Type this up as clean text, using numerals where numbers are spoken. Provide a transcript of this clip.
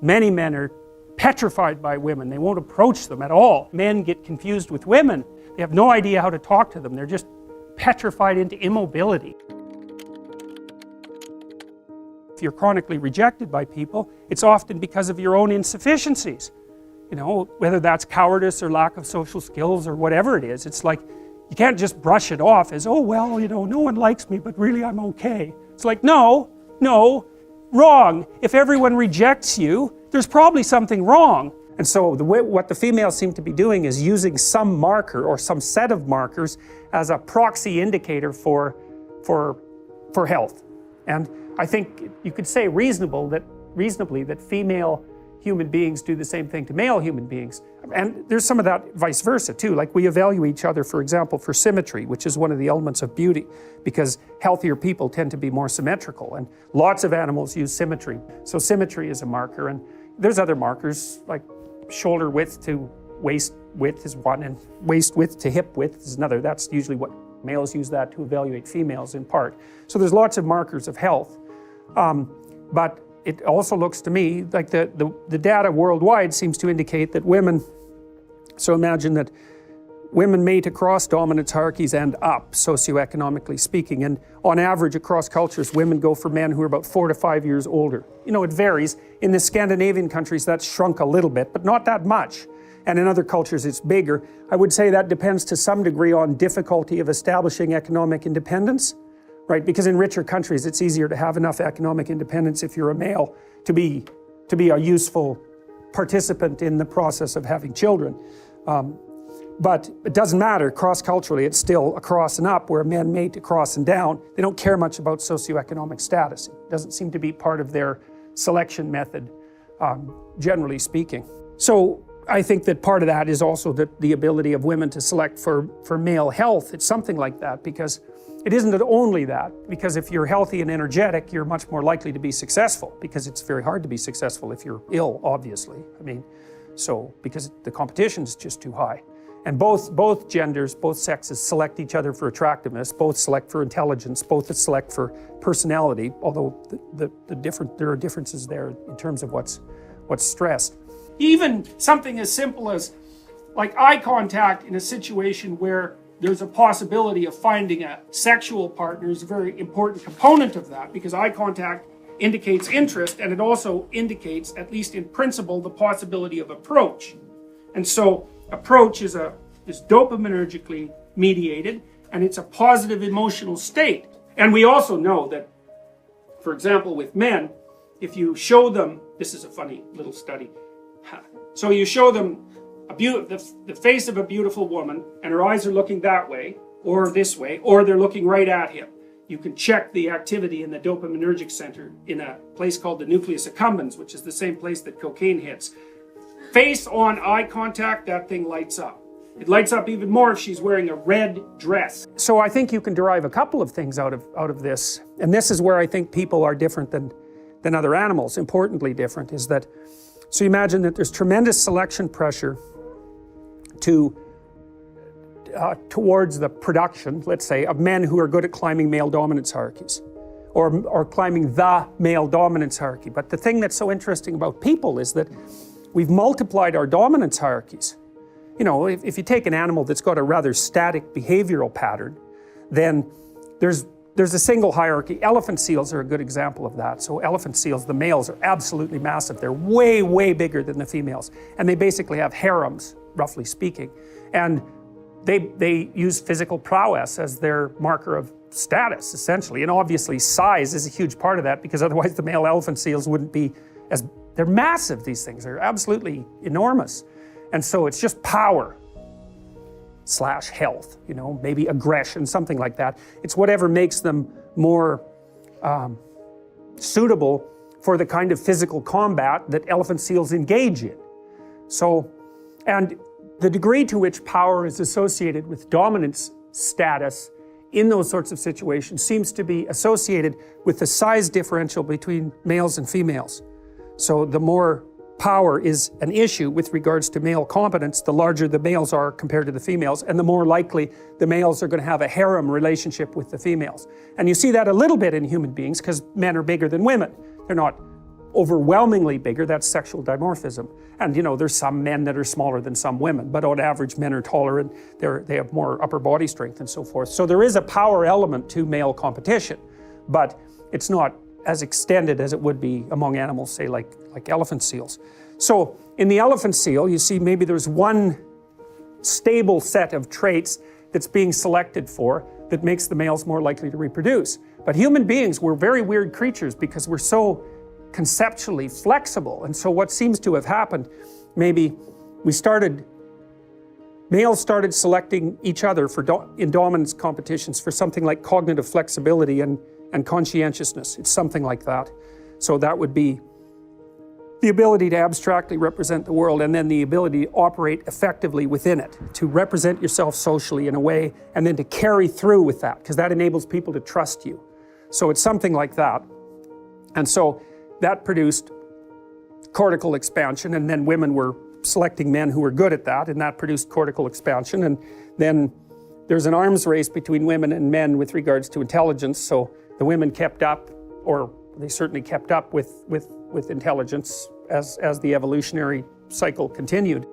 Many men are petrified by women. They won't approach them at all. Men get confused with women. They have no idea how to talk to them. They're just petrified into immobility. If you're chronically rejected by people, it's often because of your own insufficiencies. You know, whether that's cowardice or lack of social skills or whatever it is. It's like, you can't just brush it off as, oh well, you know, no one likes me, but really I'm okay. It's like, no, wrong. If everyone rejects you, there's probably something wrong. And so what the females seem to be doing is using some marker or some set of markers as a proxy indicator for health. And I think you could say reasonably that female human beings do the same thing to male human beings. And there's some of that vice versa too. Like we evaluate each other, for example, for symmetry, which is one of the elements of beauty, because healthier people tend to be more symmetrical, and lots of animals use symmetry. So symmetry is a marker, and there's other markers like shoulder width to waist width is one, and waist width to hip width is another. That's usually what males use that to evaluate females in part. So there's lots of markers of health. But it also looks to me like the data worldwide seems to indicate that women, so imagine that women mate across dominance hierarchies and up, socioeconomically speaking, and on average across cultures, women go for men who are about 4 to 5 years older. You know, it varies. In the Scandinavian countries, that's shrunk a little bit, but not that much. And in other cultures, it's bigger. I would say that depends to some degree on difficulty of establishing economic independence. Right, because in richer countries, it's easier to have enough economic independence if you're a male to be a useful participant in the process of having children. But it doesn't matter, cross-culturally, it's still across and up, where men mate across and down. They don't care much about socioeconomic status. It doesn't seem to be part of their selection method, generally speaking. So I think that part of that is also the ability of women to select for male health. It's something like that, because it isn't only that, because if you're healthy and energetic, you're much more likely to be successful, because it's very hard to be successful if you're ill, obviously. I mean, so, because the competition is just too high. And both genders, both sexes select each other for attractiveness, both select for intelligence, both select for personality, although there are differences there in terms of what's stressed. Even something as simple as like eye contact in a situation where there's a possibility of finding a sexual partner is a very important component of that, because eye contact indicates interest, and it also indicates, at least in principle, the possibility of approach. And so approach is dopaminergically mediated, and it's a positive emotional state. And we also know that, for example, with men, if you show them, this is a funny little study, so you show them the face of a beautiful woman, and her eyes are looking that way, or this way, or they're looking right at him. You can check the activity in the dopaminergic center in a place called the nucleus accumbens, which is the same place that cocaine hits. Face on eye contact, that thing lights up. It lights up even more if she's wearing a red dress. So I think you can derive a couple of things out of this, and this is where I think people are different than other animals. Importantly different is that, so you imagine that there's tremendous selection pressure towards the production, let's say, of men who are good at climbing male dominance hierarchies, or climbing the male dominance hierarchy. But the thing that's so interesting about people is that we've multiplied our dominance hierarchies. You know, if you take an animal that's got a rather static behavioral pattern, then there's a single hierarchy. Elephant seals are a good example of that. So elephant seals, the males are absolutely massive. They're way, way bigger than the females. And they basically have harems, roughly speaking. And they use physical prowess as their marker of status, essentially. And obviously size is a huge part of that, because otherwise the male elephant seals wouldn't be as, they're massive, these things. They're absolutely enormous. And so it's just power / health, you know, maybe aggression, something like that. It's whatever makes them more suitable for the kind of physical combat that elephant seals engage in. So, and the degree to which power is associated with dominance status in those sorts of situations seems to be associated with the size differential between males and females. So the more power is an issue with regards to male competence, the larger the males are compared to the females, and the more likely the males are going to have a harem relationship with the females. And you see that a little bit in human beings, because men are bigger than women. They're not overwhelmingly bigger, that's sexual dimorphism. And you know, there's some men that are smaller than some women, but on average men are taller and they have more upper body strength and so forth. So there is a power element to male competition, but it's not as extended as it would be among animals, say like elephant seals. So in the elephant seal, you see maybe there's one stable set of traits that's being selected for that makes the males more likely to reproduce. But human beings, we're very weird creatures because we're so conceptually flexible. And so what seems to have happened, maybe males started selecting each other in dominance competitions for something like cognitive flexibility and conscientiousness. It's something like that. So that would be the ability to abstractly represent the world, and then the ability to operate effectively within it, to represent yourself socially in a way, and then to carry through with that, because that enables people to trust you. So it's something like that. And so that produced cortical expansion, and then women were selecting men who were good at that, and that produced cortical expansion. And then there's an arms race between women and men with regards to intelligence. So the women kept up, or they certainly kept up with intelligence as the evolutionary cycle continued.